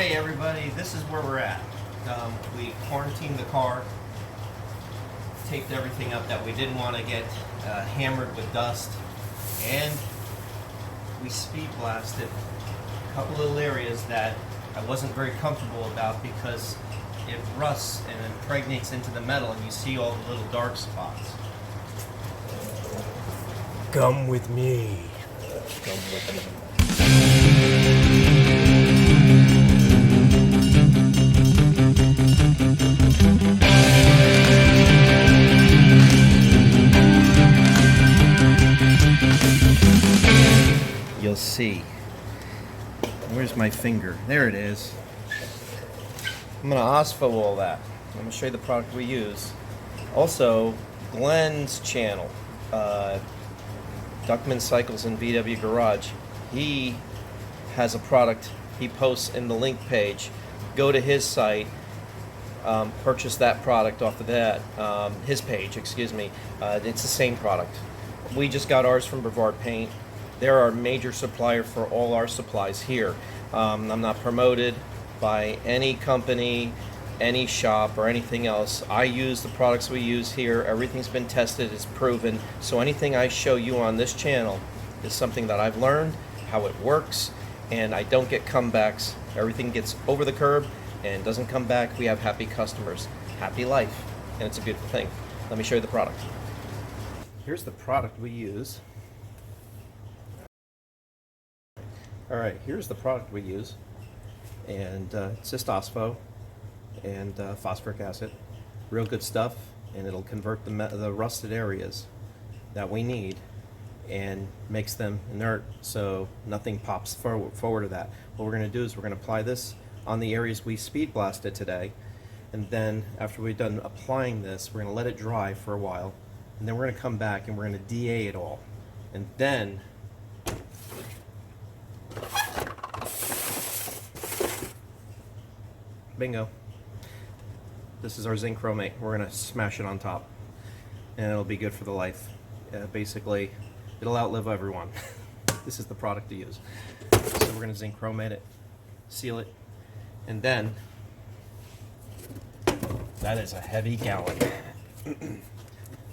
Okay, everybody, this is where we're at. We quarantined the car, taped everything up that we didn't want to get hammered with dust, and we speed blasted a couple little areas that I wasn't very comfortable about because it rusts and impregnates into the metal and you see all the little dark spots. Come with me. Come with me. You'll see. Where's my finger? There it is. I'm going to Ospho all that. I'm going to show you the product we use. Also, Glenn's channel, Duckman Cycles in VW Garage, he has a product he posts in the link page. Go to his site, purchase that product off of that, his page, excuse me. It's the same product. We just got ours from Brevard Paint. They're our major supplier for all our supplies here. I'm not promoted by any company, any shop, or anything else. I use the products we use here. Everything's been tested, it's proven. So anything I show you on this channel is something that I've learned, how it works, and I don't get comebacks. Everything gets over the curb and doesn't come back. We have happy customers, happy life, and it's a beautiful thing. Let me show you the product. Here's the product we use. Alright, here's the product we use, and it's just Ospho and phosphoric acid. Real good stuff, and it'll convert the rusted areas that we need and makes them inert so nothing pops forward of that. What we're going to do is we're going to apply this on the areas we speed blasted today, and then after we've done applying this, we're going to let it dry for a while, and then we're going to come back and we're going to DA it all, and then bingo. This is our zinc chromate. We're going to smash it on top, and it'll be good for the life. Basically, it'll outlive everyone. This is the product to use. So we're going to zinc chromate it, seal it, and then that is a heavy gallon.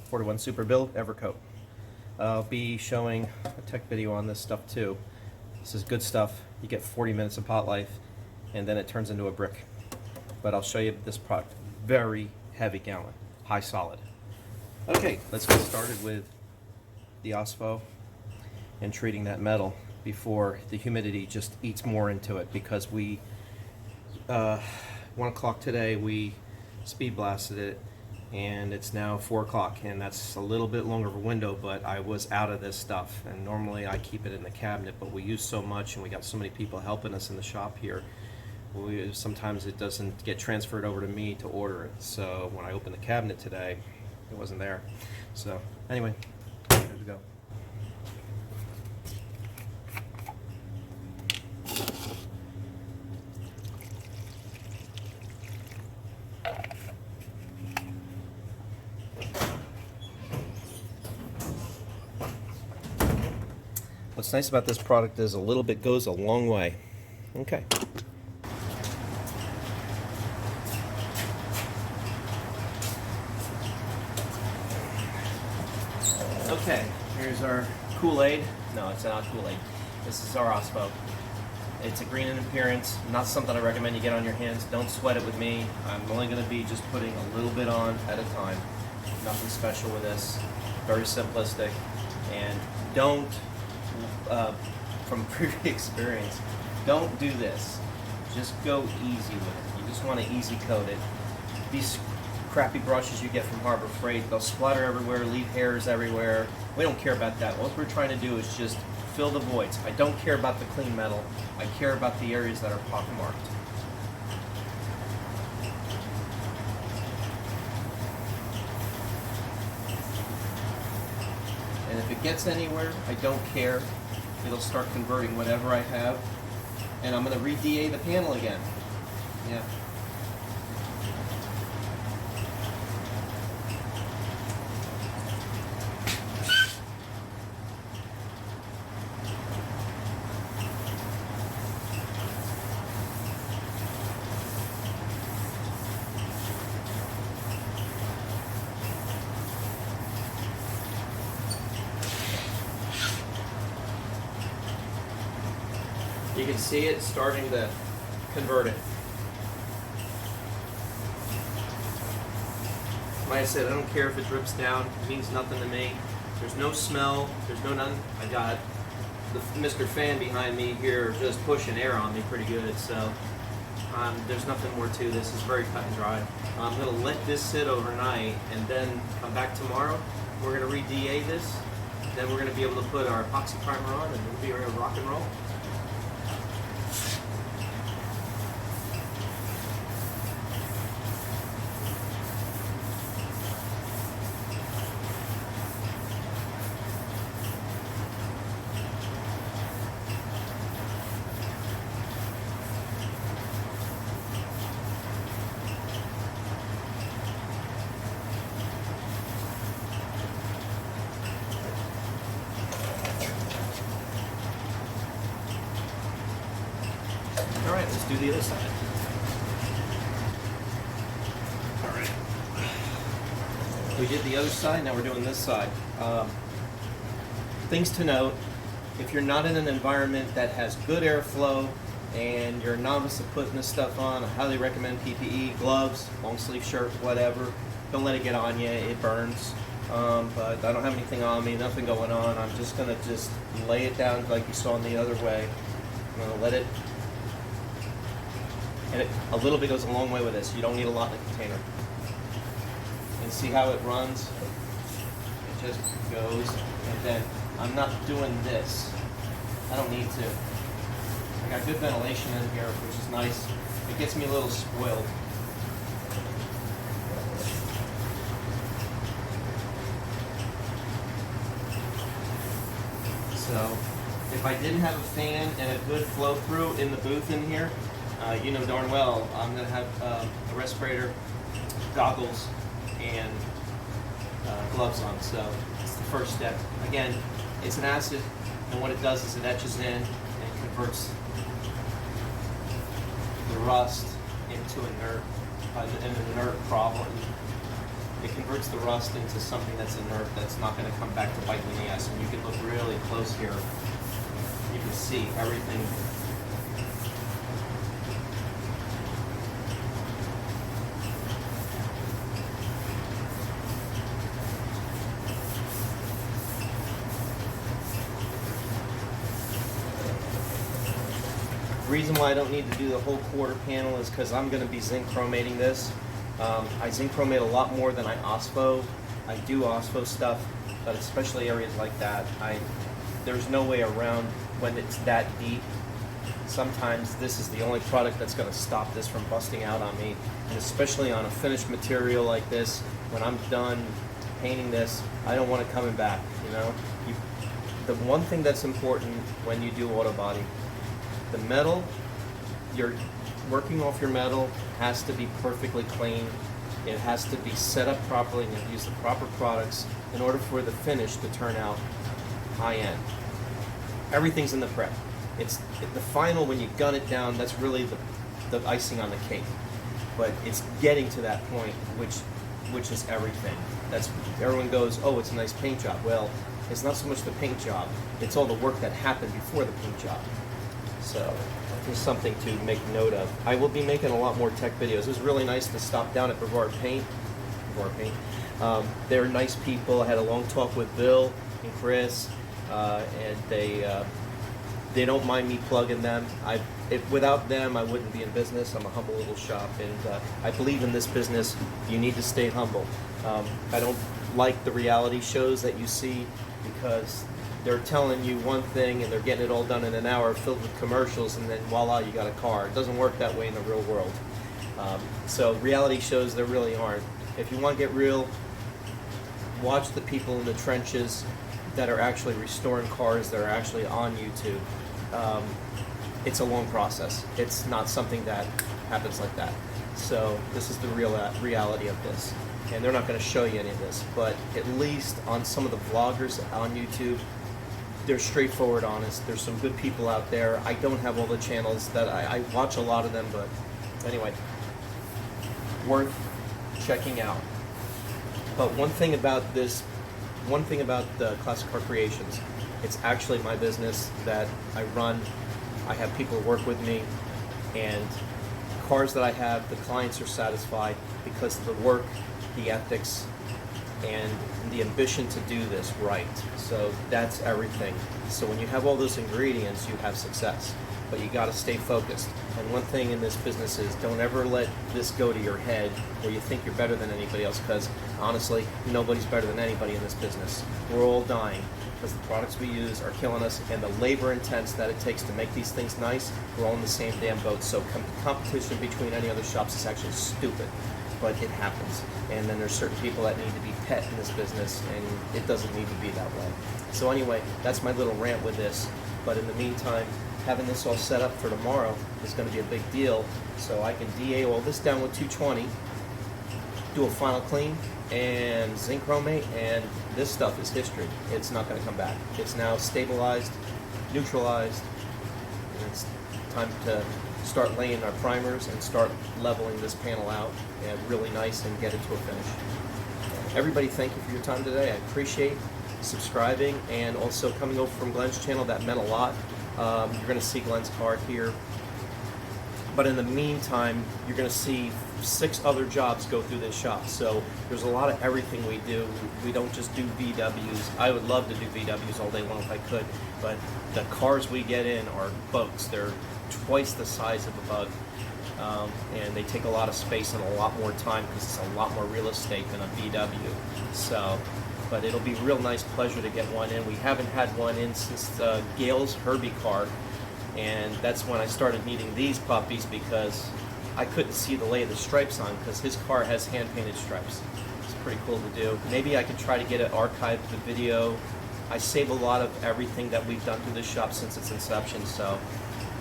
41 Super Build Evercoat. I'll be showing a tech video on this stuff too. This is good stuff. You get 40 minutes of pot life, and then it turns into a brick. But I'll show you this product. Very heavy gallon, high solid. Okay, let's get started with the Ospho and treating that metal before the humidity just eats more into it, because we 1 o'clock today we speed blasted it, and it's now 4 o'clock, and that's a little bit longer of a window, but I was out of this stuff, and normally I keep it in the cabinet, but we use so much and we got so many people helping us in the shop here. Sometimes it doesn't get transferred over to me to order it, so when I opened the cabinet today it wasn't there. So anyway, here we go. What's nice about this product is a little bit goes a long way. Okay. Okay, here's our Kool-Aid. No, it's not Kool-Aid. This is our Ospho. It's a green in appearance, not something I recommend you get on your hands. Don't sweat it with me. I'm only going to be just putting a little bit on at a time. Nothing special with this. Very simplistic. And don't, from previous experience, don't do this. Just go easy with it. You just want to easy coat it. These crappy brushes you get from Harbor Freight, they'll splatter everywhere, leave hairs everywhere. We don't care about that. What we're trying to do is just fill the voids. I don't care about the clean metal. I care about the areas that are pockmarked. And if it gets anywhere, I don't care. It'll start converting whatever I have. And I'm going to re-DA the panel again. Yeah. You can see it starting to convert it. Like I said, I don't care if it drips down. It means nothing to me. There's no smell. There's no none. I got Mr. Fan behind me here just pushing air on me pretty good. So there's nothing more to this. It's very cut and dry. I'm going to let this sit overnight and then come back tomorrow. We're going to re-DA this. Then we're going to be able to put our epoxy primer on and we'll be ready to rock and roll. All right, let's do the other side. All right. We did the other side, now we're doing this side. Things to note, if you're not in an environment that has good airflow and you're a novice at putting this stuff on, I highly recommend PPE, gloves, long sleeve shirt, whatever. Don't let it get on you, it burns. But I don't have anything on me, nothing going on. I'm just gonna lay it down like you saw in the other way. I'm gonna let it, and a little bit goes a long way with this. You don't need a lot in the container. And see how it runs? It just goes, and then I'm not doing this. I don't need to. I got good ventilation in here, which is nice. It gets me a little spoiled. So, if I didn't have a fan and a good flow through in the booth in here, you know darn well I'm going to have a respirator, goggles, and gloves on. So it's the first step. Again, it's an acid, and what it does is it etches in and converts the rust into an inert problem. It converts the rust into something that's inert that's not going to come back to bite you in the ass. And you can look really close here. You can see everything. The reason why I don't need to do the whole quarter panel is because I'm going to be zinc chromating this. I zinc chromate a lot more than I Ospho. I do Ospho stuff, but especially areas like that, there's no way around when it's that deep. Sometimes this is the only product that's going to stop this from busting out on me, and especially on a finished material like this, when I'm done painting this, I don't want it coming back, you know? The one thing that's important when you do auto body, the metal, you're working off your metal has to be perfectly clean. It has to be set up properly, and you have to use the proper products in order for the finish to turn out high end. Everything's in the prep. It's the final, when you gun it down, that's really the icing on the cake. But it's getting to that point, which is everything. That's, everyone goes, oh, it's a nice paint job. Well, it's not so much the paint job, it's all the work that happened before the paint job. So there's something to make note of. I will be making a lot more tech videos. It was really nice to stop down at Brevard Paint. They're nice people. I had a long talk with Bill and Chris, and they don't mind me plugging them. Without them, I wouldn't be in business. I'm a humble little shop, and I believe in this business. You need to stay humble. I don't like the reality shows that you see, because they're telling you one thing and they're getting it all done in an hour, filled with commercials, and then voila, you got a car. It doesn't work that way in the real world. So reality shows, there really aren't. If you want to get real, watch the people in the trenches that are actually restoring cars that are actually on YouTube. It's a long process. It's not something that happens like that. So this is the real reality of this. And they're not going to show you any of this, but at least on some of the vloggers on YouTube, they're straightforward, honest. There's some good people out there. I don't have all the channels that I watch a lot of them, but anyway, worth checking out. But one thing about the Classic Car Creations, it's actually my business that I run I have people work with me, and cars that I have, the clients are satisfied because of the work, the ethics, and the ambition to do this right. So that's everything. So when you have all those ingredients, you have success. But you got to stay focused. And one thing in this business is don't ever let this go to your head where you think you're better than anybody else, because honestly, nobody's better than anybody in this business. We're all dying because the products we use are killing us, and the labor intense that it takes to make these things nice, we're all in the same damn boat. So competition between any other shops is actually stupid, but it happens. And then there's certain people that need to be pet in this business, and it doesn't need to be that way. So anyway, that's my little rant with this. But in the meantime, having this all set up for tomorrow is going to be a big deal. So I can DA all this down with 220, do a final clean, and zinc chromate, and this stuff is history. It's not going to come back. It's now stabilized, neutralized, and it's time to start laying our primers and start leveling this panel out and really nice and get it to a finish. Everybody, thank you for your time today. I appreciate subscribing and also coming over from Glenn's channel. That meant a lot. You're going to see Glenn's card here. But in the meantime, you're going to see 6 other jobs go through this shop. So there's a lot of everything we do. We don't just do VWs. I would love to do VWs all day long if I could, but the cars we get in are boats. They're twice the size of a bug, and they take a lot of space and a lot more time because it's a lot more real estate than a VW. So, but it'll be a real nice pleasure to get one in. We haven't had one in since Gail's Herbie car, and that's when I started needing these puppies because I couldn't see the lay of the stripes on because his car has hand-painted stripes. It's pretty cool to do. Maybe I could try to get it archived, the video. I save a lot of everything that we've done through this shop since its inception, so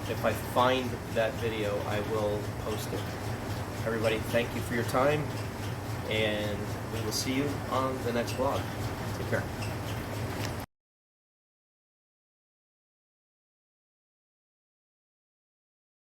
if I find that video, I will post it. Everybody, thank you for your time, and we will see you on the next vlog. Take care.